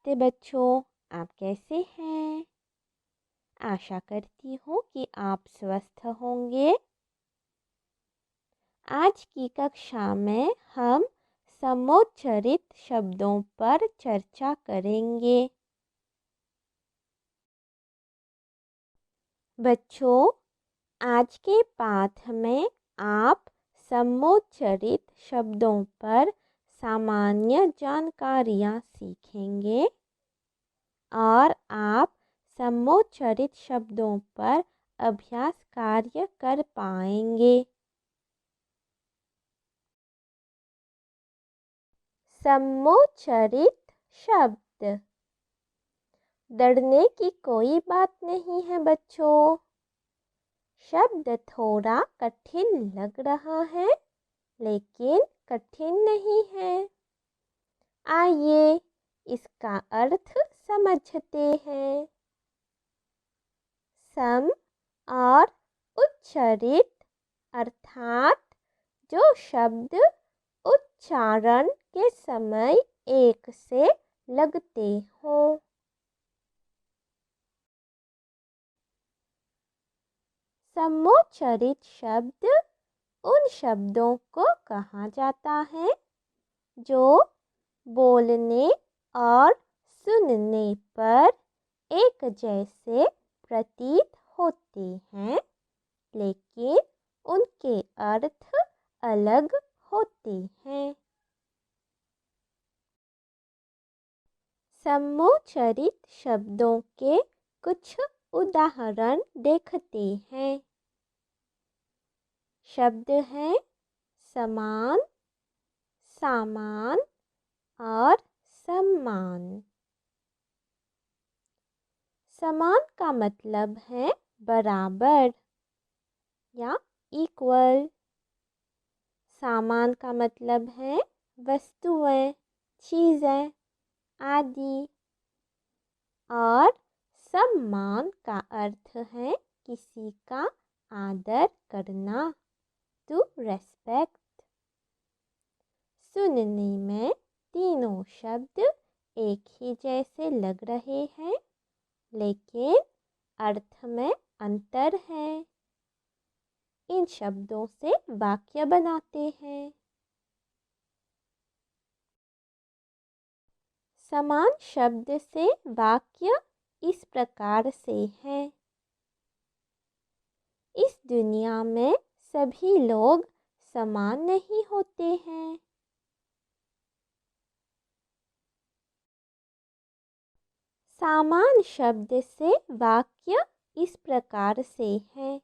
नमस्ते बच्चों, आप कैसे हैं? आशा करती हूँ कि आप स्वस्थ होंगे। आज की कक्षा में हम समोच्चरित शब्दों पर चर्चा करेंगे। बच्चों, आज के पाठ में आप समोच्चरित शब्दों पर सामान्य जानकारियाँ सीखेंगे और आप समोच्चरित शब्दों पर अभ्यास कार्य कर पाएंगे। समोच्चरित शब्द। डरने की कोई बात नहीं है बच्चों। शब्द थोड़ा कठिन लग रहा है, लेकिन कठिन नहीं है। आइए इसका अर्थ समझते हैं। सम और उच्चरित अर्थात जो शब्द उच्चारण के समय एक से लगते हों। समोच्चरित शब्द उन शब्दों को कहा जाता है जो बोलने और सुनने पर एक जैसे प्रतीत होते हैं, लेकिन उनके अर्थ अलग होते हैं। समोच्चरित शब्दों के कुछ उदाहरण देखते हैं। शब्द हैं समान, सामान और सम्मान। समान का मतलब है बराबर या इक्वल। सामान का मतलब है वस्तुएं, चीज़ें आदि। और सम्मान का अर्थ है किसी का आदर करना, टू रेस्पेक्ट। सुनने में तीनों शब्द एक ही जैसे लग रहे हैं, लेकिन अर्थ में अंतर है। इन शब्दों से वाक्य बनाते हैं। समान शब्द से वाक्य इस प्रकार से है। इस दुनिया में सभी लोग समान नहीं होते हैं। सामान शब्द से वाक्य इस प्रकार से है।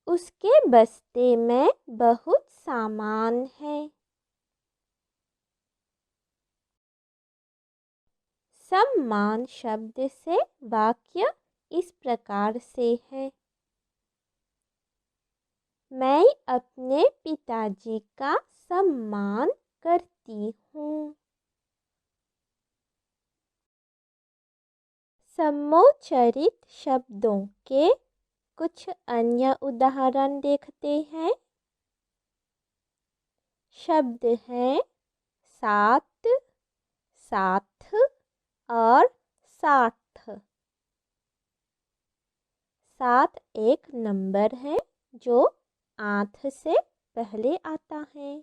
उसके बस्ते में बहुत सामान है। सम्मान शब्द से वाक्य इस प्रकार से है। मैं अपने पिताजी का सम्मान करती हूँ। समोच्चरित शब्दों के कुछ अन्य उदाहरण देखते हैं। शब्द हैं सात, साथ और साठ। सात एक नंबर है जो 8 से पहले आता है।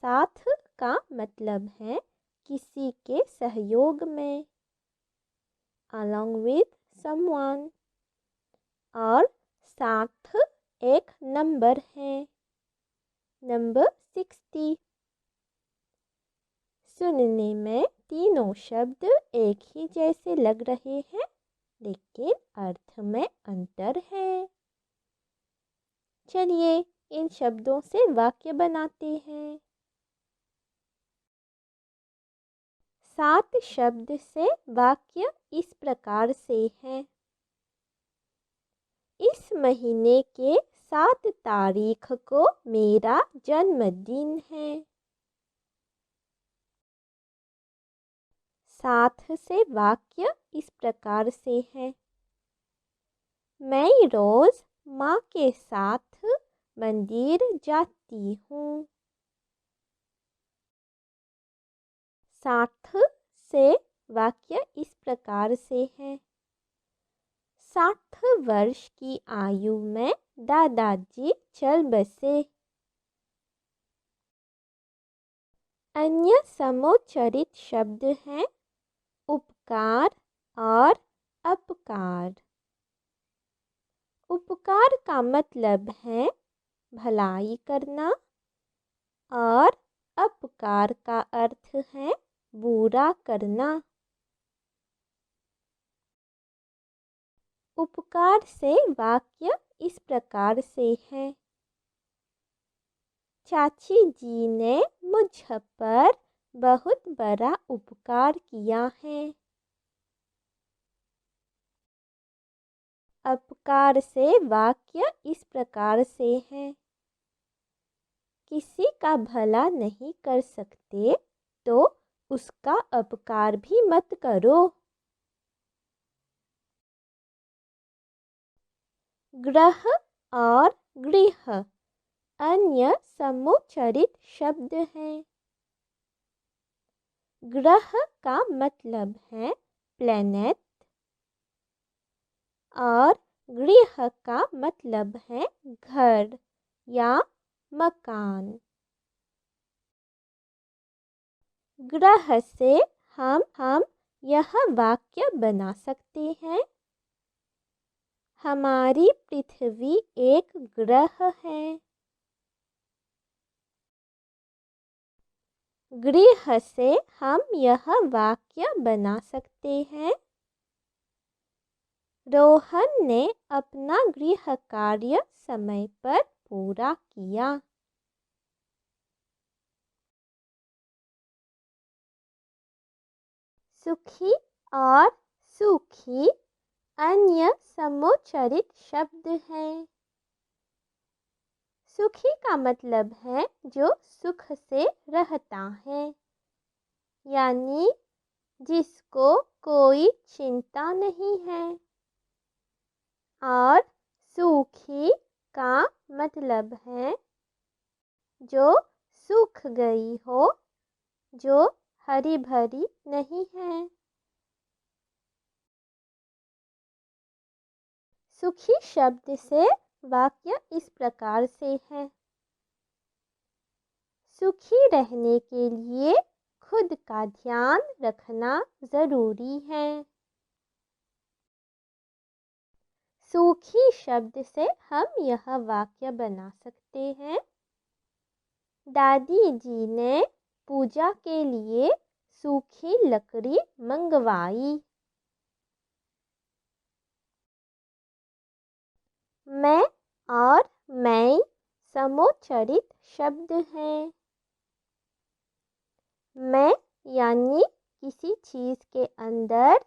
साथ का मतलब है किसी के सहयोग में, along with someone। और 60 एक नंबर है, नंबर 60। सुनने में तीनों शब्द एक ही जैसे लग रहे हैं, लेकिन अर्थ में अंतर है। चलिए इन शब्दों से वाक्य बनाते हैं। सात शब्द से वाक्य इस प्रकार से है। इस महीने के 7 तारीख को मेरा जन्मदिन है। साथ से वाक्य इस प्रकार से है। मैं रोज माँ के साथ मंदिर जाती हूँ। 60 से वाक्य इस प्रकार से है। 60 वर्ष की आयु में दादाजी चल बसे। अन्य समोच्चरित शब्द हैं उपकार और अपकार। उपकार का मतलब है भलाई करना और अपकार का अर्थ है बुरा करना। उपकार से वाक्य इस प्रकार से है। चाची जी ने मुझ पर बहुत बड़ा उपकार किया है। अपकार से वाक्य इस प्रकार से है। किसी का भला नहीं कर सकते तो उसका अपकार भी मत करो। ग्रह और गृह अन्य समोच्चरित शब्द हैं। ग्रह का मतलब है प्लैनेट और गृह का मतलब है घर या मकान। ग्रह से हम यह वाक्य बना सकते हैं। हमारी पृथ्वी एक ग्रह है। गृह से हम यह वाक्य बना सकते हैं। रोहन ने अपना गृह कार्य समय पर पूरा किया। सुखी और सूखी अन्य समोच्चरित शब्द हैं। सुखी का मतलब है जो सुख से रहता है, यानी जिसको कोई चिंता नहीं है। और सूखी का मतलब है जो सूख गई हो, जो हरी भरी नहीं है। सुखी शब्द से वाक्य इस प्रकार से है। सुखी रहने के लिए खुद का ध्यान रखना ज़रूरी है। सूखी शब्द से हम यह वाक्य बना सकते हैं। दादी जी ने पूजा के लिए सूखी लकड़ी मंगवाई। मैं और मैं समोच्चरित शब्द हैं। मैं यानी किसी चीज़ के अंदर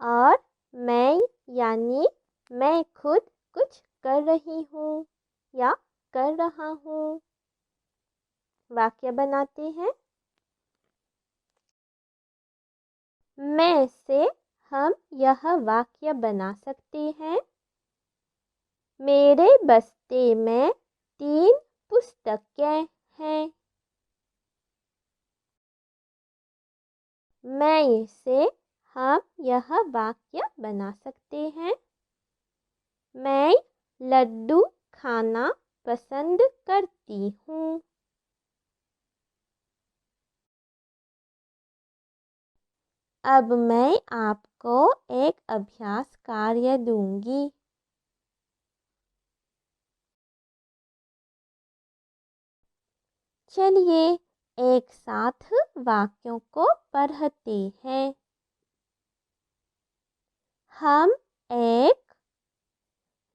और मैं यानी मैं खुद कुछ कर रही हूँ या कर रहा हूँ। वाक्य बनाते हैं। मैं से हम यह वाक्य बना सकते हैं। मेरे बस्ते में 3 पुस्तकें हैं। मैं से हम यह वाक्य बना सकते हैं। मैं लड्डू खाना पसंद करती हूँ। अब मैं आपको एक अभ्यास कार्य दूंगी। चलिए एक साथ वाक्यों को पढ़ते हैं। हम एक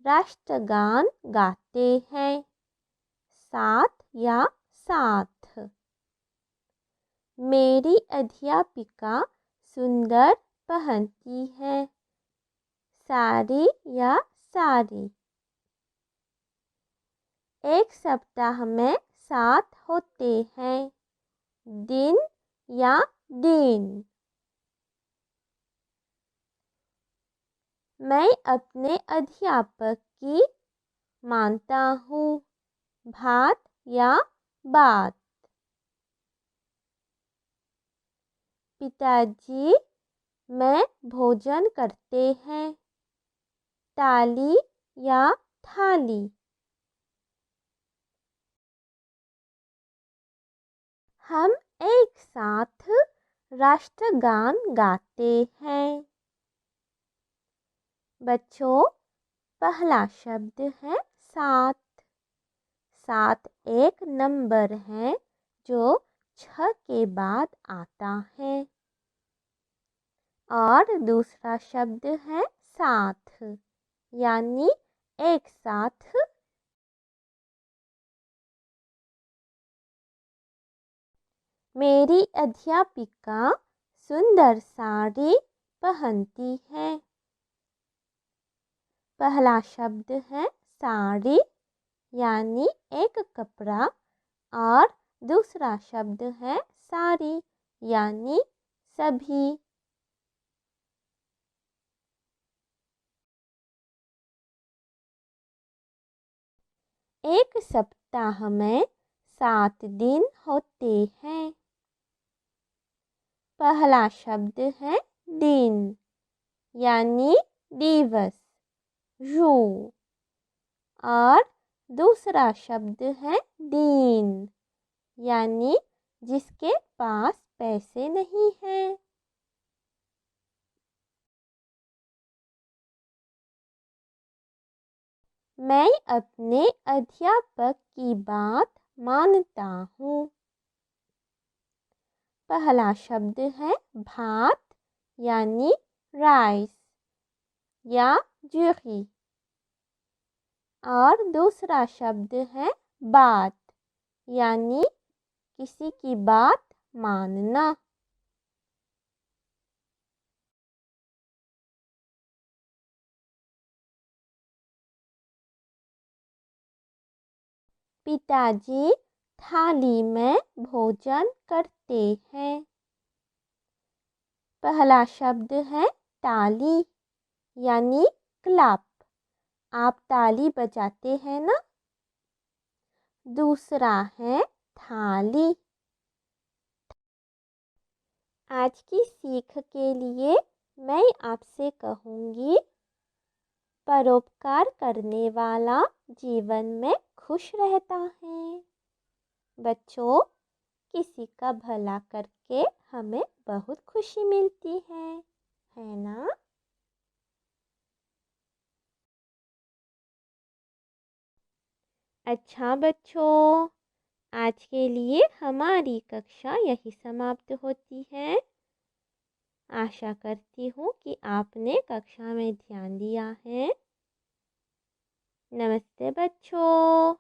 राष्ट्रगान गाते हैं। साथ या साथ। मेरी अध्यापिका सुंदर पहनती है। साड़ी या साड़ी। एक सप्ताह में 7 होते हैं। दिन या दिन। मैं अपने अध्यापक की मानता हूँ। भात या बात। पिताजी मैं भोजन करते हैं। ताली या थाली। हम एक साथ राष्ट्रगान गाते हैं। बच्चों, पहला शब्द है सात। सात एक नंबर है जो 6 के बाद आता है। और दूसरा शब्द है साथ, यानी एक साथ। मेरी अध्यापिका सुंदर साड़ी पहनती है। पहला शब्द है साड़ी, यानी एक कपड़ा। और दूसरा शब्द है साड़ी, यानी सभी। एक सप्ताह में 7 दिन होते हैं। पहला शब्द है दिन, यानी दिवस, रू। और दूसरा शब्द है दिन, यानी जिसके पास पैसे नहीं हैं। मैं अपने अध्यापक की बात मानता हूँ। पहला शब्द है भात, यानी राइस या जूही। और दूसरा शब्द है बात, यानी किसी की बात मानना। पिताजी थाली में भोजन करते हैं। पहला शब्द है ताली, यानी क्लैप। आप ताली बजाते हैं ना। दूसरा है थाली। आज की सीख के लिए मैं आपसे कहूँगी, परोपकार करने वाला जीवन में खुश रहता है। बच्चों, किसी का भला करके हमें बहुत खुशी मिलती है ना। अच्छा बच्चों, आज के लिए हमारी कक्षा यही समाप्त होती है। आशा करती हूँ कि आपने कक्षा में ध्यान दिया है। नमस्ते बच्चों।